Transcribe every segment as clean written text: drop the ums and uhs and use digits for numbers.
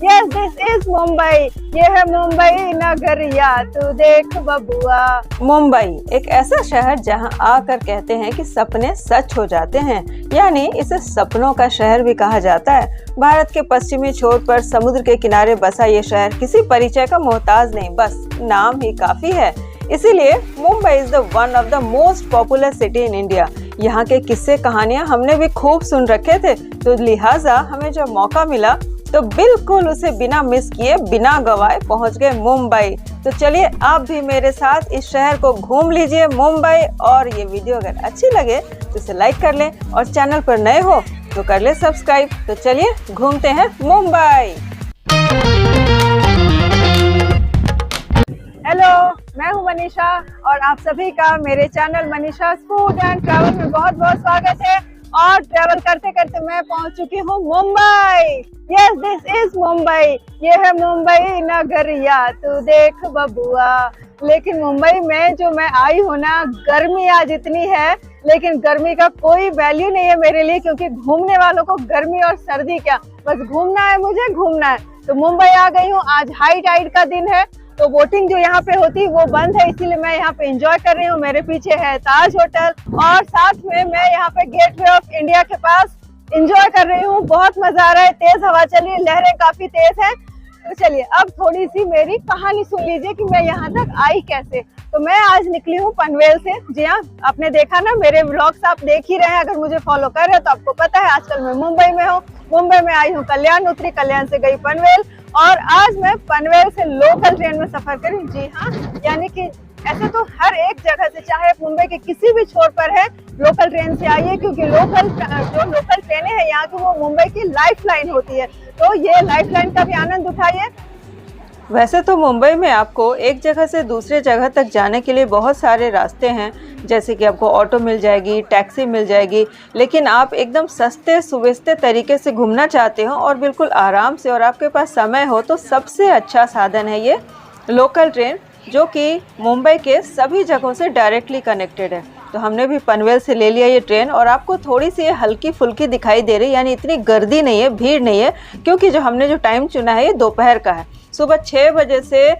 Yes this is Mumbai. ये है मुंबई नगरिया, तू देख बबुआ। मुंबई एक ऐसा शहर जहां आकर कहते हैं कि सपने सच हो जाते हैं, यानी इसे सपनों का शहर भी कहा जाता है। भारत के पश्चिमी छोर पर समुद्र के किनारे बसा ये शहर किसी परिचय का मोहताज नहीं, बस नाम ही काफी है। इसीलिए Mumbai is the one of the most popular city in India. यहाँ के किस्से कहानियां हमने भी खूब सुन रखे थे, तो लिहाजा हमें जब मौका मिला तो बिल्कुल उसे बिना मिस किए, बिना गवाए पहुंच गए मुंबई। तो चलिए आप भी मेरे साथ इस शहर को घूम लीजिए मुंबई। और ये वीडियो अगर अच्छी लगे तो इसे लाइक कर लें और चैनल पर नए हो तो कर ले सब्सक्राइब। तो चलिए घूमते हैं मुंबई। हेलो, मैं हूं मनीषा और आप सभी का मेरे channel Manisha food and travel में बहुत बहुत स्वागत है। और ट्रैवल करते करते मैं पहुंच चुकी हूं Mumbai. Yes this is Mumbai. ये है मुंबई नगरिया, तू देख बबुआ। लेकिन मुंबई में जो मैं आई हूं ना, गर्मी आज इतनी है, लेकिन गर्मी का कोई वैल्यू नहीं है मेरे लिए, क्योंकि घूमने वालों को गर्मी और सर्दी क्या, बस घूमना है, मुझे घूमना है। तो मुंबई आ गई हूँ। आज हाई टाइड का दिन है, तो बोटिंग जो यहाँ पे होती है वो बंद है, इसीलिए मैं यहाँ पे एंजॉय कर रही हूँ। मेरे पीछे है ताज होटल और साथ में मैं यहाँ पे गेटवे ऑफ इंडिया के पास एंजॉय कर रही हूँ। बहुत मजा आ रहा है, तेज हवा चल रही है, लहरें काफी तेज हैं। तो चलिए अब थोड़ी सी मेरी कहानी सुन लीजिए कि मैं यहाँ तक आई कैसे। तो मैं आज निकली हूँ पनवेल से। जी हाँ, आपने देखा ना, मेरे व्लॉग्स आप देख ही रहे हैं, अगर मुझे फॉलो कर रहे हैं तो आपको पता है आजकल मैं मुंबई में हूँ। मुंबई में आई हूँ कल्याण, उतरी कल्याण से गई पनवेल, और आज मैं पनवेल से लोकल ट्रेन में सफर करी। जी हाँ, यानी कि ऐसे तो हर एक जगह से, चाहे आप मुंबई के किसी भी छोर पर है, लोकल ट्रेन से आइए, क्योंकि लोकल ट्रेनें हैं यहाँ की, वो मुंबई की लाइफ लाइन होती है। तो ये लाइफ लाइन का भी आनंद उठाइए। वैसे तो मुंबई में आपको एक जगह से दूसरे जगह तक जाने के लिए बहुत सारे रास्ते हैं, जैसे कि आपको ऑटो मिल जाएगी, टैक्सी मिल जाएगी, लेकिन आप एकदम सस्ते सुविस्ते तरीके से घूमना चाहते हो और बिल्कुल आराम से, और आपके पास समय हो, तो सबसे अच्छा साधन है ये लोकल ट्रेन, जो कि मुंबई के सभी जगहों से डायरेक्टली कनेक्टेड है। तो हमने भी पनवेल से ले लिया ये ट्रेन, और आपको थोड़ी सी हल्की फुल्की दिखाई दे रही, यानी इतनी गर्दी नहीं है, भीड़ नहीं है, क्योंकि हमने जो टाइम चुना है ये दोपहर का है। सुबह 6 बजे से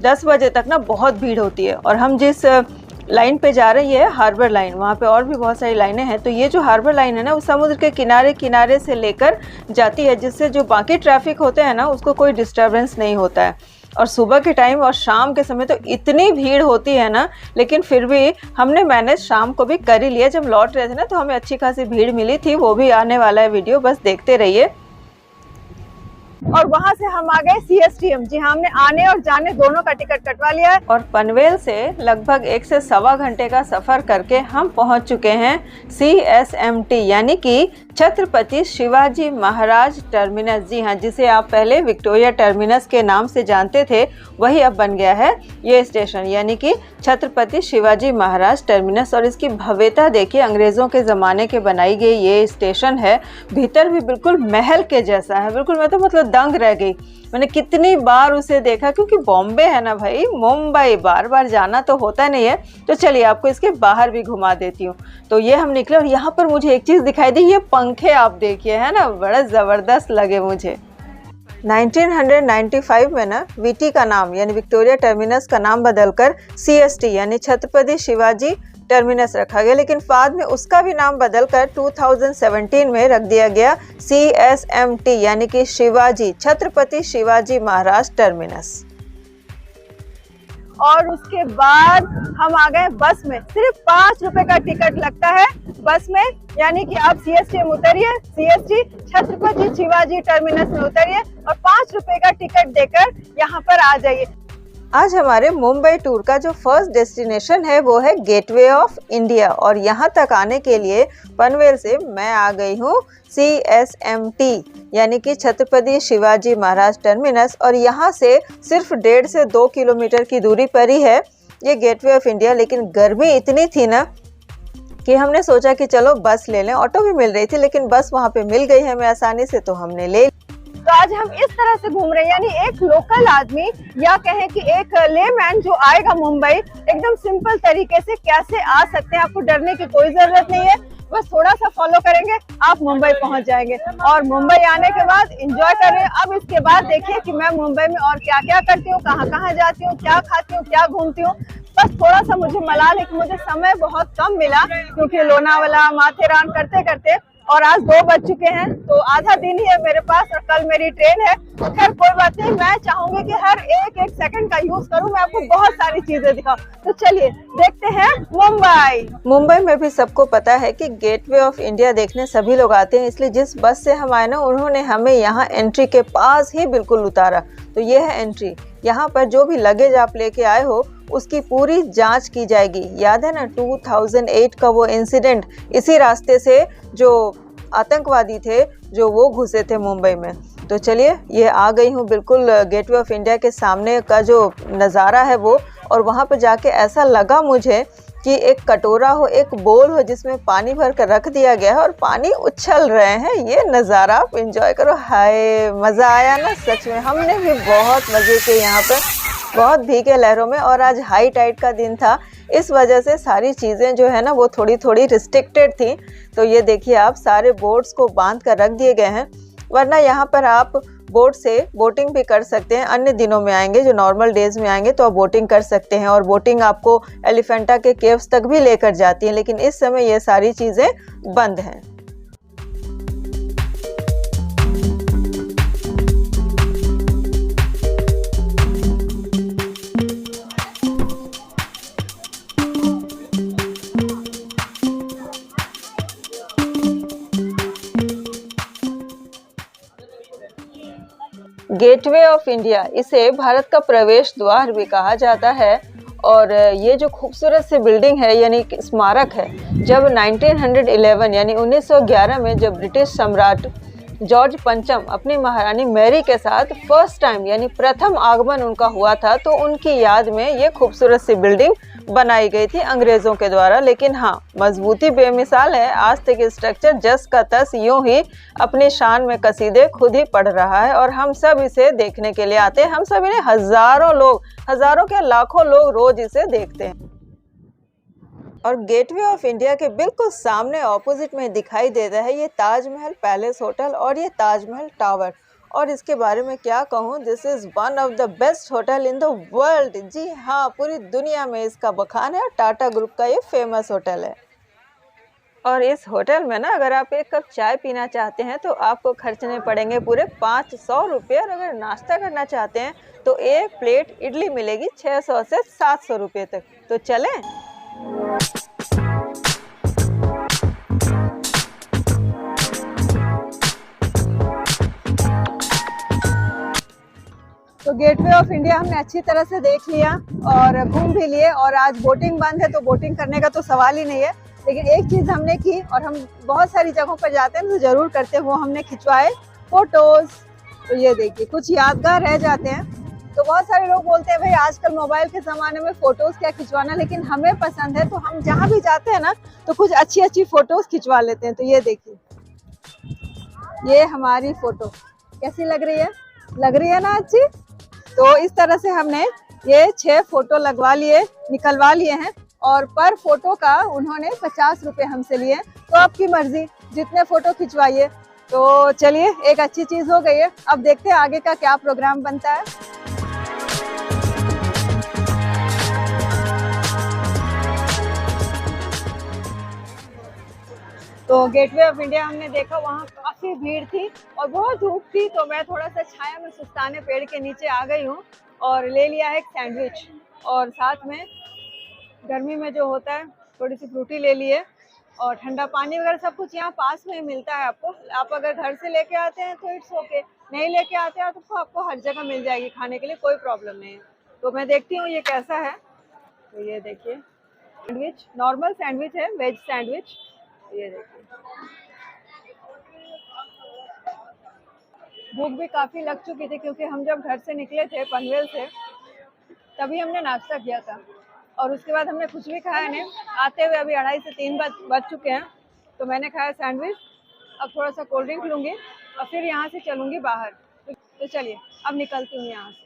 10 बजे तक ना बहुत भीड़ होती है। और हम जिस लाइन पे जा रहे हैं हार्बर लाइन, वहाँ पे और भी बहुत सारी लाइनें हैं। तो ये जो हार्बर लाइन है ना, वो समुद्र के किनारे किनारे से लेकर जाती है, जिससे जो बाकी ट्रैफिक होते हैं ना, उसको कोई डिस्टर्बेंस नहीं होता है। और सुबह के टाइम और शाम के समय तो इतनी भीड़ होती है ना, लेकिन फिर भी हमने मैनेज शाम को भी कर ही लिया। जब लौट रहे थे ना, तो हमें अच्छी खासी भीड़ मिली थी, वो भी आने वाला है वीडियो, बस देखते रहिए। और वहां से हम आ गए CSTM। जी हाँ, हमने आने और जाने दोनों का टिकट कटवा लिया है। और पनवेल से लगभग 1 से सवा घंटे का सफर करके हम पहुंच चुके हैं CSMT, यानी कि छत्रपति शिवाजी महाराज टर्मिनस। जी हाँ, जिसे आप पहले विक्टोरिया टर्मिनस के नाम से जानते थे, वही अब बन गया है ये स्टेशन, यानी कि छत्रपति शिवाजी महाराज टर्मिनस। और इसकी भव्यता देखिए, अंग्रेज़ों के ज़माने के बनाई गई ये स्टेशन है। भीतर भी बिल्कुल महल के जैसा है, बिल्कुल मैं तो मतलब दंग रह गई। मैंने कितनी बार उसे देखा, क्योंकि बॉम्बे है ना भाई, मुंबई बार बार जाना तो होता नहीं है। तो चलिए आपको इसके बाहर भी घुमा देती हूँ। तो ये हम निकले, और यहाँ पर मुझे एक चीज़ दिखाई दी, ये पंखे आप देखिए, है ना, बड़ा ज़बरदस्त लगे मुझे। 1995 में ना VT का नाम, यानी विक्टोरिया टर्मिनस का नाम बदलकर CST यानी छत्रपति शिवाजी टर्मिनस रखा गया, लेकिन बाद में उसका भी नाम बदलकर 2017 में रख दिया गया CSMT, यानी कि शिवाजी, छत्रपति शिवाजी महाराज टर्मिनस। और उसके बाद हम आ गए बस में। सिर्फ 5 रुपए का टिकट लगता है बस में, यानी कि आप CSTM उतरिए, CST Chhatrapati Shivaji terminus में उतरिए और 5 रुपए का टिकट देकर यहाँ पर आ जाइए। आज हमारे मुंबई टूर का जो फर्स्ट डेस्टिनेशन है वो है गेटवे ऑफ इंडिया, और यहाँ तक आने के लिए पनवेल से मैं आ गई हूँ CSMT, यानी कि छत्रपति शिवाजी महाराज टर्मिनस। और यहाँ से सिर्फ 1.5 से 2 किलोमीटर की दूरी पर ही है ये गेटवे ऑफ इंडिया। लेकिन गर्मी इतनी थी ना कि हमने सोचा कि चलो बस ले लें। ऑटो भी मिल रही थी, लेकिन बस वहाँ पे मिल गई हमें आसानी से, तो हमने ले। तो आज हम इस तरह से घूम रहे हैं, यानी एक लोकल आदमी या कहें कि एक लेमैन जो आएगा मुंबई, एकदम सिंपल तरीके से कैसे आ सकते हैं, आपको डरने की कोई जरूरत नहीं है। बस थोड़ा सा फॉलो करेंगे आप मुंबई पहुंच जाएंगे। और मुंबई आने के बाद एंजॉय कर रहे हैं। अब इसके बाद देखिए कि मैं मुंबई में और क्या क्या करती हूँ, कहाँ कहाँ जाती हूँ, क्या खाती हूँ, क्या घूमती हूँ। बस थोड़ा सा मुझे मलाल है कि मुझे समय बहुत कम मिला, क्योंकि लोनावाला माथेरान करते करते और आज 2 बज चुके हैं, तो आधा दिन ही है मेरे पास और कल मेरी ट्रेन है। खैर कोई बात नहीं, मैं चाहूंगी कि हर एक एक सेकंड का यूज करूं, मैं आपको बहुत सारी चीजें दिखाऊं। तो चलिए देखते हैं मुंबई। मुंबई में भी सबको पता है कि गेटवे ऑफ इंडिया देखने सभी लोग आते हैं, इसलिए जिस बस से हम आए ना, उन्होंने हमें यहाँ एंट्री के पास ही बिल्कुल उतारा। तो ये है एंट्री। यहाँ पर जो भी लगेज आप लेके आए हो उसकी पूरी जांच की जाएगी। याद है ना 2008 का वो इंसिडेंट, इसी रास्ते से जो आतंकवादी थे जो वो घुसे थे मुंबई में। तो चलिए, ये आ गई हूँ बिल्कुल गेटवे ऑफ इंडिया के सामने का जो नज़ारा है वो। और वहाँ पर जाके ऐसा लगा मुझे कि एक कटोरा हो, एक बोल हो जिसमें पानी भर कर रख दिया गया है और पानी उछल रहे हैं। ये नज़ारा आप इंजॉय करो। हाय, मज़ा आया ना सच में। हमने भी बहुत मज़े किए यहाँ पर, बहुत भीगे लहरों में। और आज हाई टाइड का दिन था, इस वजह से सारी चीज़ें जो है ना वो थोड़ी थोड़ी रिस्ट्रिक्टेड थी। तो ये देखिए, आप सारे बोट्स को बांध कर रख दिए गए हैं, वरना यहाँ पर आप बोट से बोटिंग भी कर सकते हैं। अन्य दिनों में आएंगे, जो नॉर्मल डेज में आएंगे तो आप बोटिंग कर सकते हैं, और बोटिंग आपको एलिफेंटा के केव्स तक भी लेकर जाती है। लेकिन इस समय ये सारी चीज़ें बंद हैं। गेटवे ऑफ इंडिया, इसे भारत का प्रवेश द्वार भी कहा जाता है। और ये जो खूबसूरत सी बिल्डिंग है, यानी स्मारक है, जब 1911 यानी 1911 में जब ब्रिटिश सम्राट जॉर्ज पंचम अपनी महारानी मैरी के साथ फर्स्ट टाइम यानी प्रथम आगमन उनका हुआ था, तो उनकी याद में ये खूबसूरत सी बिल्डिंग बनाई गई थी अंग्रेज़ों के द्वारा। लेकिन हाँ, मजबूती बेमिसाल है। आज तक स्ट्रक्चर जस का तस यूं ही अपनी शान में कसीदे खुद ही पढ़ रहा है, और हम सब इसे देखने के लिए आते हैं। हम सब इन्हें हज़ारों लोग, हज़ारों क्या लाखों लोग रोज इसे देखते हैं। और गेटवे ऑफ इंडिया के बिल्कुल सामने ऑपोजिट में दिखाई देता है ये ताजमहल पैलेस होटल और ये ताजमहल टावर। और इसके बारे में क्या कहूँ, this is one of the best hotel in the world. जी हाँ, पूरी दुनिया में इसका बखान है, और टाटा ग्रुप का ये फेमस होटल है। और इस होटल में ना, अगर आप एक कप चाय पीना चाहते हैं तो आपको खर्चने पड़ेंगे पूरे 500 रुपये, और अगर नाश्ता करना चाहते हैं तो एक प्लेट इडली मिलेगी 600 से 700 रुपये तक। तो चलें। तो गेटवे ऑफ इंडिया हमने अच्छी तरह से देख लिया और घूम भी लिए, और आज बोटिंग बंद है तो बोटिंग करने का तो सवाल ही नहीं है। लेकिन एक चीज़ हमने की, और हम बहुत सारी जगहों पर जाते हैं तो ज़रूर करते हैं, वो हमने खिंचवाए फ़ोटोज़। तो ये देखिए, कुछ यादगार रह जाते हैं। तो बहुत सारे लोग बोलते हैं भाई आजकल मोबाइल के ज़माने में फ़ोटोज़ क्या खिंचवाना, लेकिन हमें पसंद है तो हम जहाँ भी जाते हैं ना तो कुछ अच्छी अच्छी फ़ोटोज़ खिंचवा लेते हैं। तो ये देखिए, ये हमारी फ़ोटो कैसी लग रही है? लग रही है ना अच्छी? तो इस तरह से हमने ये 6 फोटो लगवा लिए, निकलवा लिए हैं, और पर फोटो का उन्होंने 50 रुपये हमसे लिए। तो आपकी मर्जी, जितने फोटो खिंचवाइए। तो चलिए, एक अच्छी चीज़ हो गई है। अब देखते हैं आगे का क्या प्रोग्राम बनता है। तो गेटवे ऑफ इंडिया हमने देखा, वहाँ काफ़ी भीड़ थी और बहुत धूप थी, तो मैं थोड़ा सा छाया में सुस्ताने पेड़ के नीचे आ गई हूँ और ले लिया है एक सैंडविच, और साथ में गर्मी में जो होता है थोड़ी सी फ्रूटी ले लिए, और ठंडा पानी वगैरह सब कुछ यहाँ पास में ही मिलता है आपको। आप अगर घर से लेके आते हैं तो इट्स ओके, नहीं लेके आते हैं तो आपको हर जगह मिल जाएगी खाने के लिए, कोई प्रॉब्लम नहीं है। तो मैं देखती हूँ ये कैसा है। तो ये देखिए, सैंडविच नॉर्मल सैंडविच है, वेज सैंडविच। ये देखिए, भूख भी काफ़ी लग चुकी थी, क्योंकि हम जब घर से निकले थे पनवेल से तभी हमने नाश्ता किया था, और उसके बाद हमने कुछ भी खाया नहीं। आते हुए अभी 2:30 से 3 बज चुके हैं। तो मैंने खाया सैंडविच, अब थोड़ा सा कोल्ड ड्रिंक लूँगी और फिर यहाँ से चलूँगी बाहर। तो चलिए अब निकलती हूँ यहाँ से।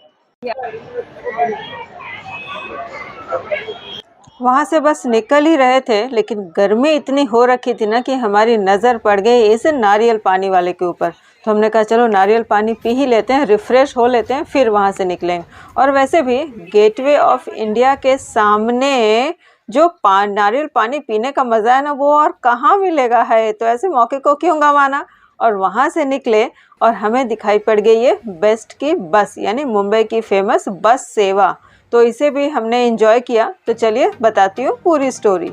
वहाँ से बस निकल ही रहे थे, लेकिन गर्मी इतनी हो रखी थी ना कि हमारी नज़र पड़ गई इस नारियल पानी वाले के ऊपर। तो हमने कहा चलो नारियल पानी पी ही लेते हैं, रिफ़्रेश हो लेते हैं, फिर वहाँ से निकलेंगे। और वैसे भी गेटवे ऑफ इंडिया के सामने जो नारियल पानी पीने का मज़ा है ना, वो और कहाँ मिलेगा है। तो ऐसे मौके को क्यों गंवाना। और वहाँ से निकले और हमें दिखाई पड़ गई ये बेस्ट की बस, यानी मुंबई की फेमस बस सेवा। तो इसे भी हमने एंजॉय किया। तो चलिए बताती हूँ पूरी स्टोरी।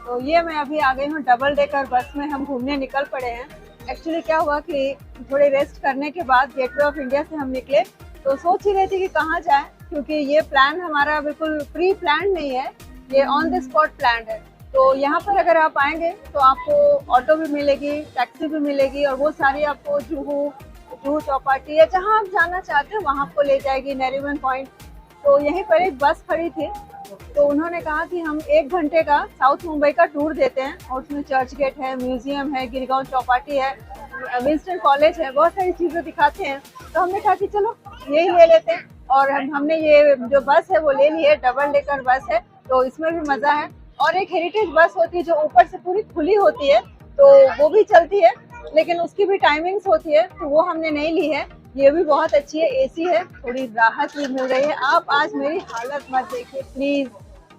तो ये मैं अभी आ गई हूँ डबल डेकर बस में, हम घूमने निकल पड़े हैं। एक्चुअली क्या हुआ कि थोड़ी रेस्ट करने के बाद गेटवे ऑफ इंडिया से हम निकले, तो सोच ही रहे थे कि कहाँ जाएं, क्योंकि ये प्लान हमारा बिल्कुल प्री प्लान नहीं है, ये ऑन द स्पॉट प्लान है। तो यहाँ पर अगर आप आएंगे तो आपको ऑटो भी मिलेगी, टैक्सी भी मिलेगी, और वो सारी आपको जुहू चौपाटी या जहाँ आप जाना चाहते हो वहाँ आपको ले जाएगी, नरीमन पॉइंट। तो यहीं पर एक बस खड़ी थी, तो उन्होंने कहा कि हम 1 घंटे का साउथ मुंबई का टूर देते हैं, और उसमें चर्च गेट है, म्यूजियम है, गिरगांव चौपाटी है, विंस्टन कॉलेज है, बहुत सारी चीज़ें दिखाते हैं। तो हमने कहा कि चलो यही ले लेते हैं, और हमने ये जो बस है वो ले ली है, डबल डेकर बस है, तो इसमें भी मज़ा है। और एक हेरिटेज बस होती है जो ऊपर से पूरी खुली होती है, तो वो भी चलती है, लेकिन उसकी भी टाइमिंग्स होती है, तो वो हमने नहीं ली है। ये भी बहुत अच्छी है, एसी है, थोड़ी राहत भी मिल रही है। आप आज मेरी हालत मत देखिए प्लीज,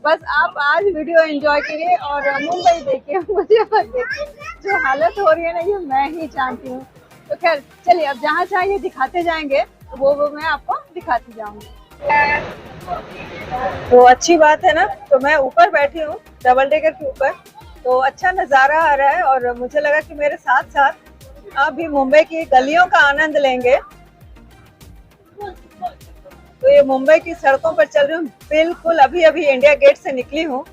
बस आप आज वीडियो एंजॉय करिए और मुंबई देखिए, मुझे मत देखिए। जो हालत हो रही है ना, ये मैं ही जानती हूँ। तो खैर चलिए, अब जहाँ चाहिए दिखाते जाएंगे, तो वो मैं आपको दिखाती जाऊंगी। तो अच्छी बात है ना, तो मैं ऊपर बैठी हूँ डबल डेकर के ऊपर, तो अच्छा नज़ारा आ रहा है, और मुझे लगा कि मेरे साथ साथ आप भी मुंबई की गलियों का आनंद लेंगे। तो ये मुंबई की सड़कों पर चल रही हूँ, बिल्कुल अभी अभी इंडिया गेट से निकली हूँ,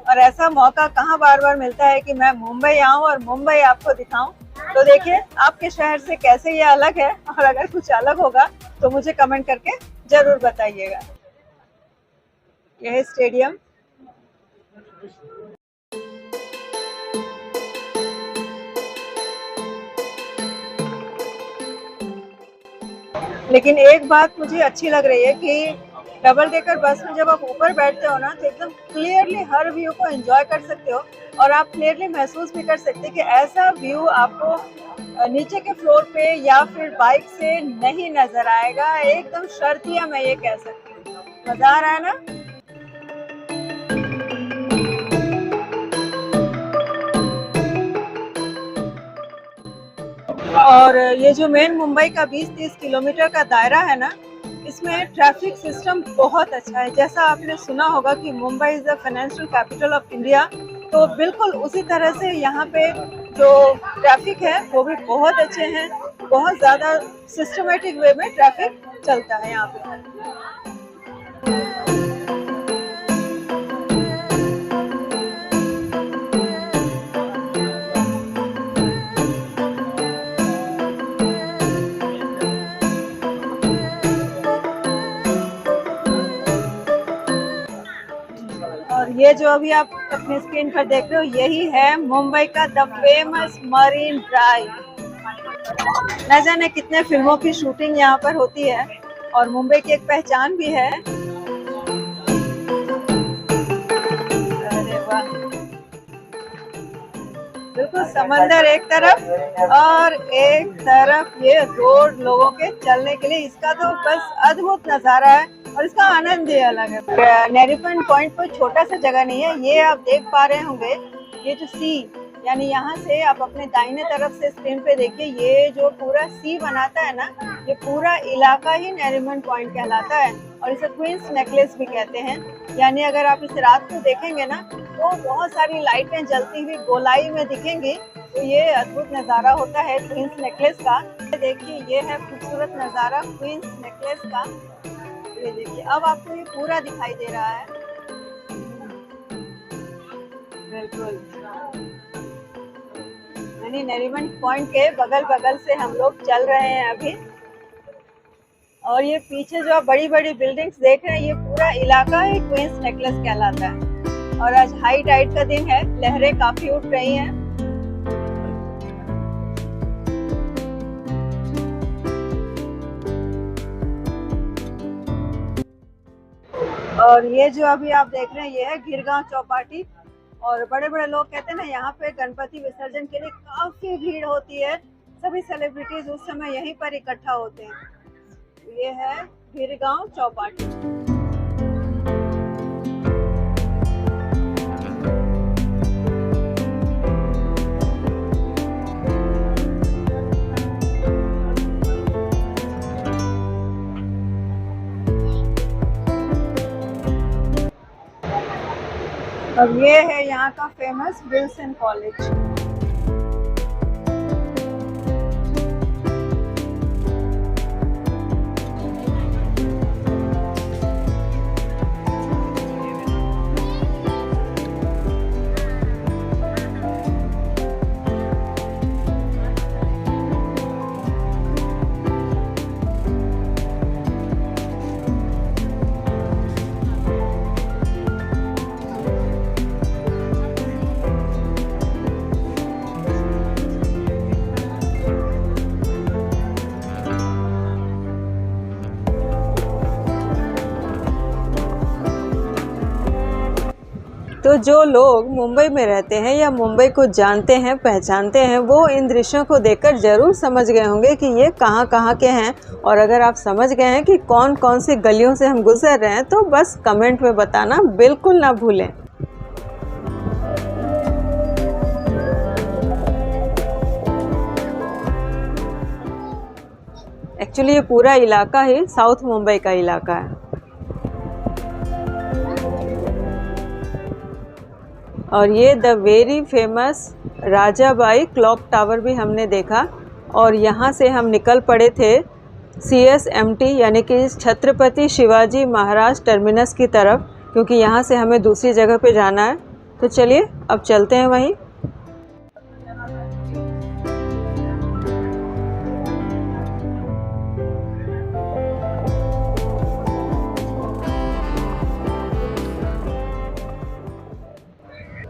और ऐसा मौका कहाँ बार बार मिलता है कि मैं मुंबई आऊँ और मुंबई आपको दिखाऊं। तो देखिए आपके शहर से कैसे ये अलग है, और अगर कुछ अलग होगा तो मुझे कमेंट करके जरूर बताइएगा। यह है स्टेडियम। लेकिन एक बात मुझे अच्छी लग रही है कि डबल डेकर बस में जब आप ऊपर बैठते हो ना, तो एकदम क्लियरली हर व्यू को एंजॉय कर सकते हो, और आप क्लियरली महसूस भी कर सकते हैं कि ऐसा व्यू आपको नीचे के फ्लोर पे या फिर बाइक से नहीं नजर आएगा। एकदम शर्तिया मैं ये कह सकती हूँ। मजा आ रहा है ना। और ये जो मेन मुंबई का 20-30 किलोमीटर का दायरा है ना, इसमें ट्रैफिक सिस्टम बहुत अच्छा है। जैसा आपने सुना होगा कि Mumbai is the financial capital of India, तो बिल्कुल उसी तरह से यहाँ पे जो ट्रैफिक है वो भी बहुत अच्छे हैं। बहुत ज़्यादा सिस्टमेटिक वे में ट्रैफिक चलता है यहाँ पे। और ये जो अभी आप अपने स्क्रीन पर देख रहे हो, यही है मुंबई का द फेमस मरीन ड्राइव। न जाने कितने फिल्मों की शूटिंग यहाँ पर होती है, और मुंबई की एक पहचान भी है। अरे वाह, बिल्कुल समंदर एक तरफ और एक तरफ ये रोड लोगों के चलने के लिए। इसका तो बस अद्भुत नज़ारा है, और इसका आनंद ही अलग है। नरीमन पॉइंट कोई छोटा सा जगह नहीं है। ये आप देख पा रहे होंगे, ये जो सी, यानी यहाँ से आप अपने दाहिने तरफ से स्क्रीन पे देखिए, ये जो पूरा सी बनाता है ना, ये पूरा इलाका ही नरीमन पॉइंट कहलाता है, और इसे क्वींस नेकलेस भी कहते हैं। यानी अगर आप इसे रात को देखेंगे ना, तो बहुत सारी लाइटें जलती हुई गोलाई में दिखेंगी। तो ये अद्भुत नज़ारा होता है क्वींस नेकलेस का। देखिए ये है खूबसूरत नज़ारा क्वींस नेकलेस का। ये देखिए अब आपको ये पूरा दिखाई दे रहा है। बिल्कुल। यानी नरीमन पॉइंट के बगल बगल से हम लोग चल रहे हैं अभी। और ये पीछे जो आप बड़ी बड़ी बिल्डिंग्स देख रहे हैं, ये पूरा इलाका ही क्वींस नेकलेस कहलाता है। और आज हाई टाइड का दिन है, लहरें काफी उठ रही हैं। और ये जो अभी आप देख रहे हैं, ये है गिरगांव चौपाटी। और बड़े बड़े लोग कहते हैं ना, यहाँ पे गणपति विसर्जन के लिए काफी भीड़ होती है। सभी सेलिब्रिटीज उस समय यहीं पर इकट्ठा होते हैं। ये है गिरगांव चौपाटी। अब ये है यहाँ का फेमस विल्सन कॉलेज। तो जो लोग मुंबई में रहते हैं या मुंबई को जानते हैं, पहचानते हैं, वो इन दृश्यों को देखकर ज़रूर समझ गए होंगे कि ये कहाँ के हैं। और अगर आप समझ गए हैं कि कौन कौन सी गलियों से हम गुजर रहे हैं, तो बस कमेंट में बताना बिल्कुल ना भूलें। एक्चुअली ये पूरा इलाका ही साउथ मुंबई का इलाका है। और ये the very famous Rajabai clock tower भी हमने देखा। और यहाँ से हम निकल पड़े थे CSMT यानी कि छत्रपति शिवाजी महाराज टर्मिनस की तरफ, क्योंकि यहाँ से हमें दूसरी जगह पे जाना है। तो चलिए अब चलते हैं वहीं।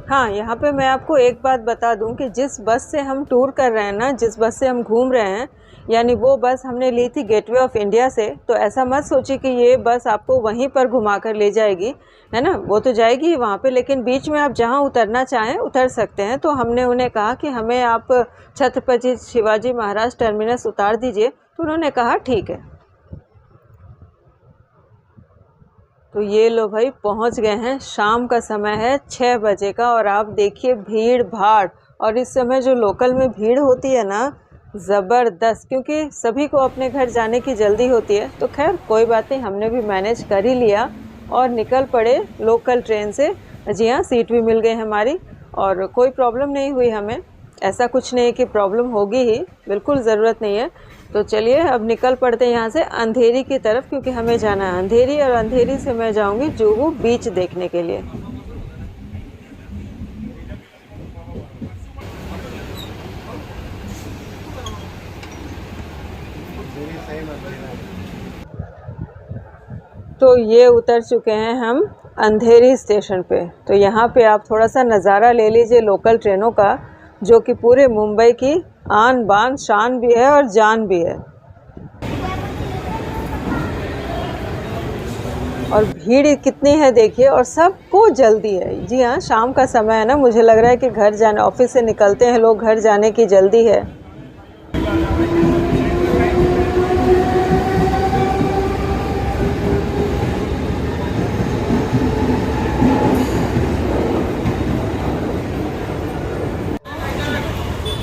हाँ, यहाँ पे मैं आपको एक बात बता दूं कि जिस बस से हम टूर कर रहे हैं ना, जिस बस से हम घूम रहे हैं, यानी वो बस हमने ली थी गेटवे ऑफ इंडिया से। तो ऐसा मत सोचिए कि ये बस आपको वहीं पर घुमा कर ले जाएगी, है ना। वो तो जाएगी ही वहाँ पे, लेकिन बीच में आप जहाँ उतरना चाहें उतर सकते हैं। तो हमने उन्हें कहा कि हमें आप छत्रपति शिवाजी महाराज टर्मिनस उतार दीजिए, तो उन्होंने कहा ठीक है। तो ये लो भाई, पहुंच गए हैं। शाम का समय है 6 बजे का, और आप देखिए भीड़ भाड़। और इस समय जो लोकल में भीड़ होती है ना, ज़बरदस्त, क्योंकि सभी को अपने घर जाने की जल्दी होती है। तो खैर कोई बात नहीं, हमने भी मैनेज कर ही लिया और निकल पड़े लोकल ट्रेन से। जी हाँ, सीट भी मिल गई हमारी और कोई प्रॉब्लम नहीं हुई हमें। ऐसा कुछ नहीं कि प्रॉब्लम होगी ही, बिल्कुल ज़रूरत नहीं है। तो चलिए अब निकल पड़ते हैं यहाँ से अंधेरी की तरफ, क्योंकि हमें जाना है अंधेरी। और अंधेरी से मैं जाऊँगी जुहू बीच देखने के लिए। तो ये उतर चुके हैं हम अंधेरी स्टेशन पे। तो यहाँ पे आप थोड़ा सा नज़ारा ले लीजिए लोकल ट्रेनों का, जो कि पूरे मुंबई की आन बान शान भी है और जान भी है। और भीड़ कितनी है देखिए, और सबको जल्दी है। जी हाँ, शाम का समय है ना, मुझे लग रहा है कि घर जाने, ऑफिस से निकलते हैं लोग, घर जाने की जल्दी है।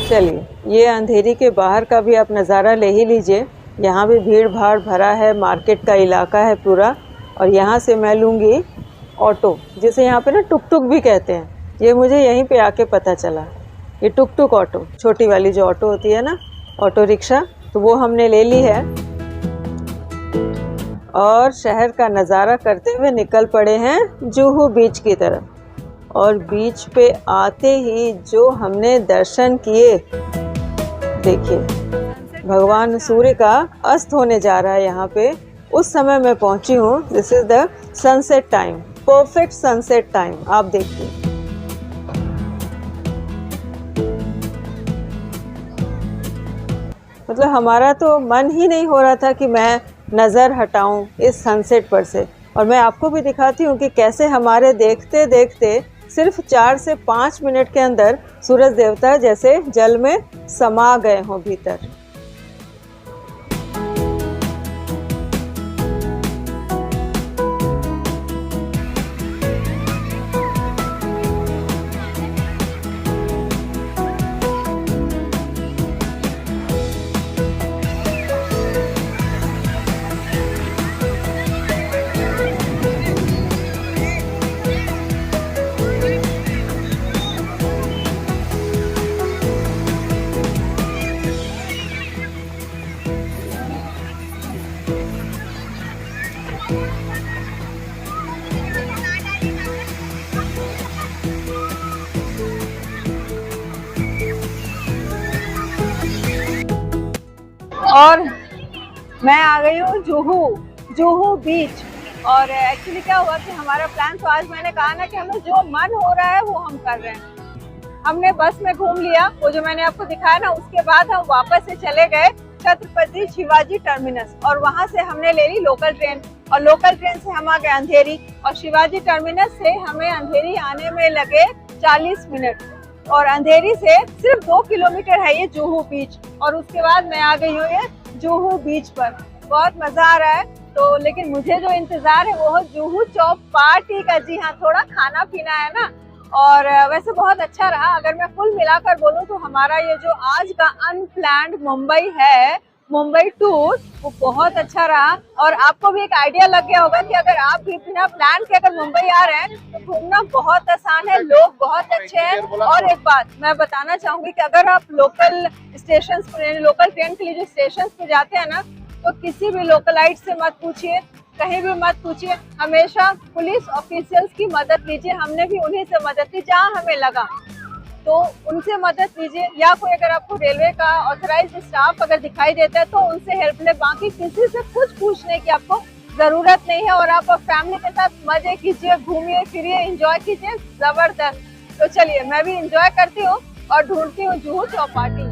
चलिए, ये अंधेरी के बाहर का भी आप नज़ारा ले ही लीजिए। यहाँ भी भीड़ भाड़ भरा है, मार्केट का इलाका है पूरा। और यहाँ से मैं लूँगी ऑटो, जिसे यहाँ पे ना टुक टुक भी कहते हैं। ये मुझे यहीं पे आके पता चला। ये टुक टुक ऑटो, छोटी वाली जो ऑटो होती है ना, ऑटो रिक्शा, तो वो हमने ले ली है। और शहर का नज़ारा करते हुए निकल पड़े हैं जुहू बीच की तरफ। और बीच पे आते ही जो हमने दर्शन किए, देखिए भगवान सूर्य का अस्त होने जा रहा है यहाँ पे, उस समय मैं पहुंची हूँ। This is the sunset time, perfect sunset time. आप देखिए मतलब हमारा तो मन ही नहीं हो रहा था कि मैं नज़र हटाऊं इस सनसेट पर से। और मैं आपको भी दिखाती हूँ कि कैसे हमारे देखते देखते सिर्फ 4 से 5 मिनट के अंदर सूरज देवता जैसे जल में समा गए हों भीतर। और मैं आ गई हूँ जुहू बीच। और एक्चुअली क्या हुआ कि हमारा प्लान तो आज मैंने कहा ना कि हमें जो मन हो रहा है वो हम कर रहे हैं। हमने बस में घूम लिया, वो जो मैंने आपको दिखाया ना, उसके बाद हम वापस से चले गए छत्रपति शिवाजी टर्मिनस और वहां से हमने ले ली लोकल ट्रेन और लोकल ट्रेन से हम आ गए अंधेरी और शिवाजी टर्मिनस से हमें अंधेरी आने में लगे 40 मिनट और अंधेरी से सिर्फ 2 किलोमीटर है ये जुहू बीच। और उसके बाद मैं आ गई हूँ ये जुहू बीच पर। बहुत मजा आ रहा है। तो लेकिन मुझे जो इंतजार है वो है जुहू चौपाटी का। जी हाँ, थोड़ा खाना पीना है ना। और वैसे बहुत अच्छा रहा। अगर मैं कुल मिलाकर बोलूँ तो हमारा ये जो आज का अनप्लान्ड मुंबई है, मुंबई टूर, वो बहुत अच्छा रहा। और आपको भी एक आइडिया लग गया होगा कि अगर आप भी बिना प्लान के अगर मुंबई आ रहे हैं तो घूमना बहुत आसान है, लोग बहुत अच्छे हैं। और एक बात मैं बताना चाहूंगी कि अगर आप लोकल स्टेशन, लोकल ट्रेन के लिए जो स्टेशन पे जाते हैं ना, तो किसी भी लोकलाइट से मत पूछिए, कहीं भी मत पूछिए, हमेशा पुलिस ऑफिशियल्स की मदद लीजिए। हमने भी उन्हीं से मदद ली जहाँ हमें लगा, तो उनसे मदद लीजिए। या कोई अगर आपको रेलवे का ऑथराइज्ड स्टाफ अगर दिखाई देता है तो उनसे हेल्प ले। बाकी किसी से कुछ पूछने की आपको जरूरत नहीं है। और आप फैमिली के साथ मजे कीजिए, घूमिए फिरिए, एंजॉय कीजिए, जबरदस्त। तो चलिए मैं भी एंजॉय करती हूँ और ढूंढती हूँ जुहू चौपाटी।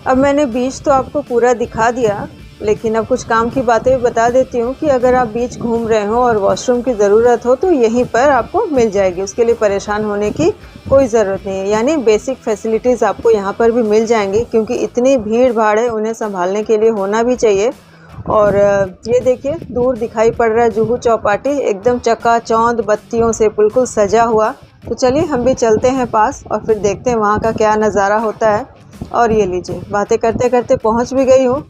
अब मैंने बीच तो आपको पूरा दिखा दिया, लेकिन अब कुछ काम की बातें भी बता देती हूँ कि अगर आप बीच घूम रहे हो और वॉशरूम की ज़रूरत हो तो यहीं पर आपको मिल जाएगी। उसके लिए परेशान होने की कोई ज़रूरत नहीं है। यानी बेसिक फैसिलिटीज़ आपको यहाँ पर भी मिल जाएंगी, क्योंकि इतनी भीड़ भाड़ है, उन्हें संभालने के लिए होना भी चाहिए। और ये देखिए दूर दिखाई पड़ रहा है जुहू चौपाटी, एकदम चकाचौंध बत्तियों से बिल्कुल सजा हुआ। तो चलिए हम भी चलते हैं पास और फिर देखते हैं वहाँ का क्या नज़ारा होता है। और ये लीजिए, बातें करते करते पहुँच भी गई हूँ।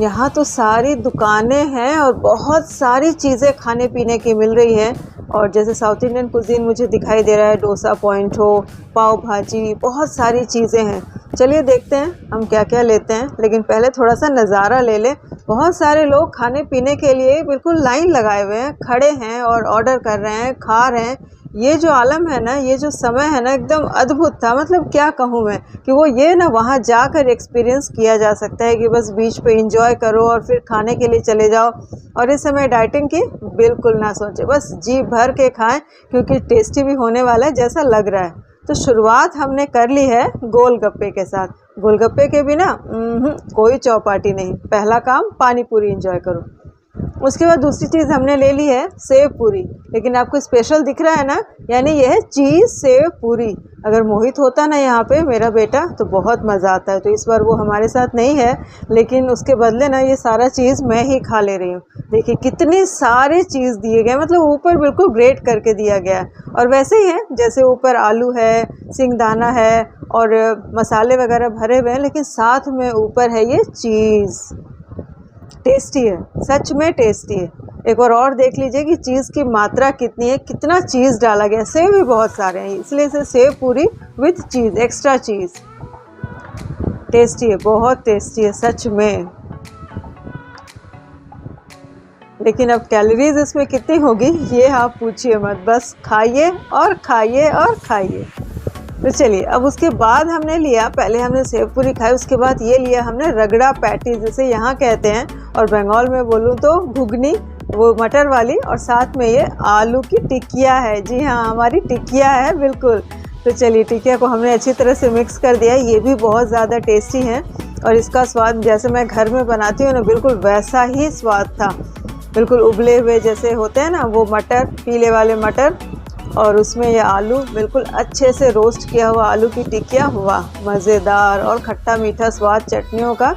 यहाँ तो सारी दुकानें हैं और बहुत सारी चीज़ें खाने पीने की मिल रही है। और जैसे साउथ इंडियन कुजीन मुझे दिखाई दे रहा है, डोसा पॉइंट हो, पाव भाजी, बहुत सारी चीज़ें हैं। चलिए देखते हैं हम क्या क्या लेते हैं, लेकिन पहले थोड़ा सा नज़ारा ले लें। बहुत सारे लोग खाने पीने के लिए बिल्कुल लाइन लगाए हुए हैं, खड़े हैं और ऑर्डर कर रहे हैं, खा रहे हैं। ये जो आलम है ना, ये जो समय है ना, एकदम अद्भुत था। मतलब क्या कहूँ मैं कि वो ये ना वहाँ जाकर एक्सपीरियंस किया जा सकता है कि बस बीच पे एंजॉय करो और फिर खाने के लिए चले जाओ। और इस समय डाइटिंग की बिल्कुल ना सोचे, बस जी भर के खाएं, क्योंकि टेस्टी भी होने वाला है जैसा लग रहा है। तो शुरुआत हमने कर ली है गोलगप्पे के साथ। गोलगप्पे के बिना कोई चौपाटी नहीं। पहला काम पानी पूरी एंजॉय करो। उसके बाद दूसरी चीज़ हमने ले ली है सेव पूरी, लेकिन आपको स्पेशल दिख रहा है ना, यानी यह है चीज़ सेव पूरी। अगर मोहित होता ना यहाँ पे मेरा बेटा तो बहुत मज़ा आता है। तो इस बार वो हमारे साथ नहीं है, लेकिन उसके बदले ना ये सारा चीज़ मैं ही खा ले रही हूँ। देखिए कितने सारे चीज़ दिए गए, मतलब ऊपर बिल्कुल ग्रेट करके दिया गया है। और वैसे ही है जैसे ऊपर आलू है, सिंगदाना है और मसाले वगैरह भरे हुए हैं, लेकिन साथ में ऊपर है ये चीज़। टेस्टी है, सच में टेस्टी है। एक बार और देख लीजिए कि चीज़ की मात्रा कितनी है, कितना चीज़ डाला गया है। सेव भी बहुत सारे हैं, इसलिए इसे सेव पूरी with cheese, extra cheese. Tasty है, बहुत टेस्टी है सच में। लेकिन अब कैलोरीज इसमें कितनी होगी ये आप पूछिए मत, बस खाइए और खाइए और खाइए। तो चलिए, अब उसके बाद हमने लिया, पहले हमने सेव पूरी खाई, उसके बाद ये लिया हमने रगड़ा पैटीज, जिसे यहाँ कहते हैं, और बंगाल में बोलूँ तो घुगनी, वो मटर वाली, और साथ में ये आलू की टिकिया है। जी हाँ, हमारी टिकिया है बिल्कुल। तो चलिए, टिकिया को हमने अच्छी तरह से मिक्स कर दिया। ये भी बहुत ज़्यादा टेस्टी है और इसका स्वाद जैसे मैं घर में बनाती हूँ ना, बिल्कुल वैसा ही स्वाद था। बिल्कुल उबले हुए जैसे होते हैं ना वो मटर, पीले वाले मटर, और उसमें ये आलू, बिल्कुल अच्छे से रोस्ट किया हुआ आलू की टिकिया। हुआ मज़ेदार, और खट्टा मीठा स्वाद चटनियों का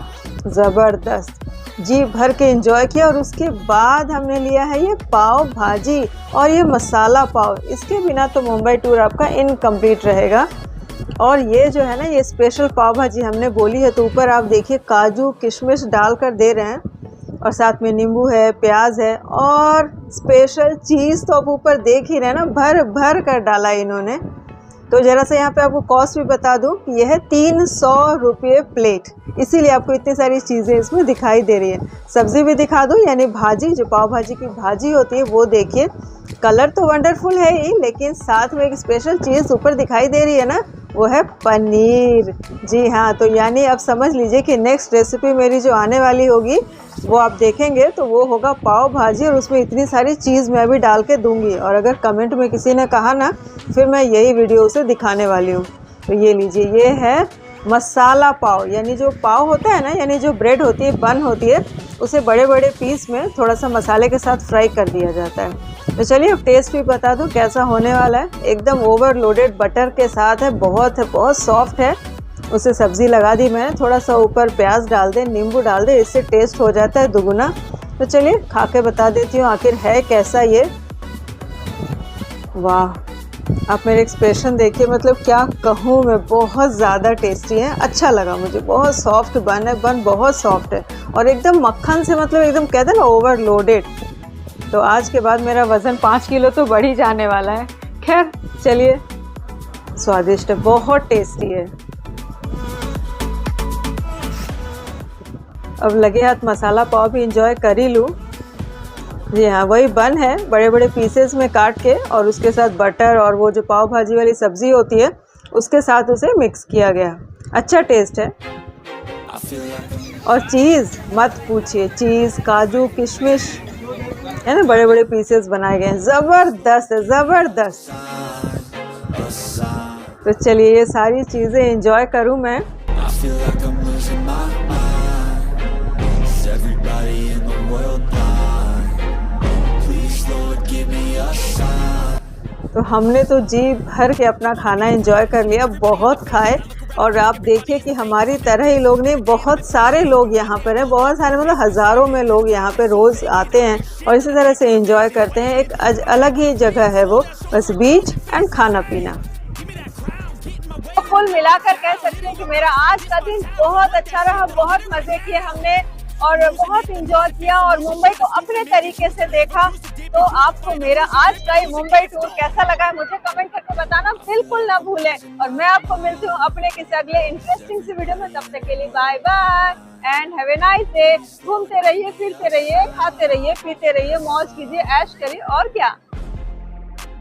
ज़बरदस्त। जी भर के एंजॉय किया। और उसके बाद हमने लिया है ये पाव भाजी और ये मसाला पाव। इसके बिना तो मुंबई टूर आपका इनकम्प्लीट रहेगा। और ये जो है ना, ये स्पेशल पाव भाजी हमने बोली है, तो ऊपर आप देखिए काजू किशमिश डालकर दे रहे हैं, और साथ में नींबू है, प्याज है, और स्पेशल चीज़ तो आप ऊपर देख ही रहे हैं ना, भर भर कर डाला इन्होंने। तो ज़रा सा यहाँ पे आपको कॉस्ट भी बता दूँ कि यह है 300 रुपये प्लेट, इसीलिए आपको इतनी सारी चीज़ें इसमें दिखाई दे रही है। सब्ज़ी भी दिखा दूँ, यानी भाजी, जो पाव भाजी की भाजी होती है वो देखिए। कलर तो वंडरफुल है ही, लेकिन साथ में एक स्पेशल चीज़ ऊपर दिखाई दे रही है ना, वो है पनीर। जी हाँ, तो यानी अब समझ लीजिए कि नेक्स्ट रेसिपी मेरी जो आने वाली होगी वो आप देखेंगे तो वो होगा पाव भाजी, और उसमें इतनी सारी चीज़ मैं भी डाल के दूँगी। और अगर कमेंट में किसी ने कहा ना, फिर मैं यही वीडियो उसे दिखाने वाली हूँ। तो ये लीजिए, ये है मसाला पाव, यानी जो पाव होता है ना, यानी जो ब्रेड होती है, बन होती है, उसे बड़े बड़े पीस में थोड़ा सा मसाले के साथ फ्राई कर दिया जाता है। तो चलिए अब टेस्ट भी बता दूं कैसा होने वाला है। एकदम ओवरलोडेड बटर के साथ है, बहुत सॉफ्ट है। उसे सब्ज़ी लगा दी मैंने, थोड़ा सा ऊपर प्याज डाल दे, नींबू डाल दे, इससे टेस्ट हो जाता है दुगुना। तो चलिए खा के बता देती हूँ आखिर है कैसा ये। वाह, आप मेरे एक्सप्रेशन देखिए, मतलब क्या कहूँ मैं, बहुत ज़्यादा टेस्टी है। अच्छा लगा मुझे, बहुत सॉफ्ट बन है, बन बहुत सॉफ्ट है, और एकदम मक्खन से, मतलब एकदम कहते हैं ना ओवरलोडेड। तो आज के बाद मेरा वज़न 5 किलो तो बढ़ ही जाने वाला है। खैर चलिए, स्वादिष्ट है, बहुत टेस्टी है। अब लगे हाथ मसाला पाव भी इंजॉय कर ही लूँ। जी हाँ, वही बन है, बड़े बड़े पीसेस में काट के, और उसके साथ बटर और वो जो पाव भाजी वाली सब्ज़ी होती है उसके साथ उसे मिक्स किया गया। अच्छा टेस्ट है। और चीज़ मत पूछिए, चीज़, काजू, किशमिश है ना, बड़े बड़े पीसेस बनाए गए हैं। ज़बरदस्त है, ज़बरदस्त। तो चलिए ये सारी चीज़ें एंजॉय करूँ मैं। तो हमने तो जी भर के अपना खाना एंजॉय कर लिया, बहुत खाए। और आप देखिए कि हमारी तरह ही लोग नहीं, बहुत सारे लोग यहाँ पर हैं, बहुत सारे, मतलब हज़ारों में लोग यहाँ पे रोज़ आते हैं और इसी तरह से एंजॉय करते हैं। एक अलग ही जगह है वो, बस बीच एंड खाना पीना। तो कुल मिलाकर कह सकते हैं कि मेरा आज का दिन बहुत अच्छा रहा, बहुत मज़े किए हमने और बहुत एंजॉय किया और मुंबई को अपने तरीके से देखा। तो आपको मेरा आज का ये मुंबई टूर कैसा लगा है मुझे कमेंट करके बताना बिल्कुल ना भूलें। और मैं आपको मिलती हूँ अपने किसी अगले इंटरेस्टिंग सी वीडियो में। तब तक के लिए bye bye and have a nice day. घूमते रहिए, फिरते रहिए, खाते रहिए, पीते रहिए, मौज कीजिए, ऐश करिए और क्या।